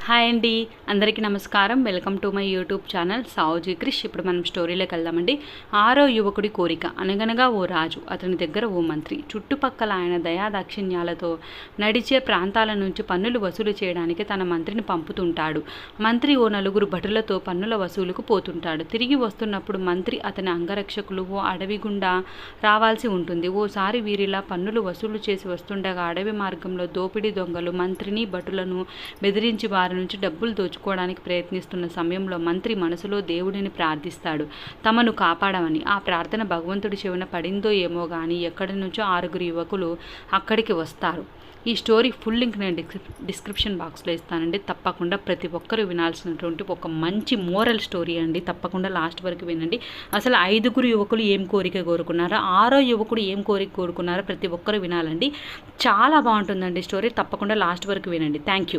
Hi అండి, అందరికీ నమస్కారం. Welcome to my YouTube channel సావుజీ క్రిష్. ఇప్పుడు మనం స్టోరీలోకి వెళ్దామండి. 6వ యువకుడి కోరిక. అనగనగా ఓ రాజు, అతని దగ్గర ఓ మంత్రి. చుట్టుపక్కల ఆయన దయాదాక్షిణ్యాలతో నడిచే ప్రాంతాల నుంచి పన్నులు వసూలు చేయడానికి తన మంత్రిని పంపుతుంటాడు. మంత్రి ఓ నలుగురు భటులతో పన్నుల వసూలుకు పోతుంటాడు. తిరిగి వస్తున్నప్పుడు మంత్రి అతని అంగరక్షకులు ఓ అడవి గుండా రావాల్సి ఉంటుంది. ఓసారి వీరిలా పన్నులు వసూలు చేసి వస్తుండగా అడవి మార్గంలో దోపిడీ దొంగలు మంత్రిని భటులను బెదిరించి వారి నుంచి డబ్బులు దోచుకోవడానికి ప్రయత్నిస్తున్న సమయంలో మంత్రి మనసులో దేవుడిని ప్రార్థిస్తాడు, తమను కాపాడమని. ఆ ప్రార్థన భగవంతుడి చెవిన పడిందో ఏమో కానీ ఎక్కడి నుంచో 6 యువకులు అక్కడికి వస్తారు. ఈ స్టోరీ ఫుల్ లింక్ నేను డిస్క్రిప్షన్ బాక్స్లో ఇస్తానండి. తప్పకుండా ప్రతి ఒక్కరూ వినాల్సినటువంటి ఒక మంచి మోరల్ స్టోరీ అండి. తప్పకుండా లాస్ట్ వరకు వినండి. అసలు 5 యువకులు ఏం కోరిక కోరుకున్నారో, 6వ యువకుడు ఏం కోరిక కోరుకున్నారో ప్రతి ఒక్కరు వినాలండి. చాలా బాగుంటుందండి స్టోరీ. తప్పకుండా లాస్ట్ వరకు వినండి. Thank you.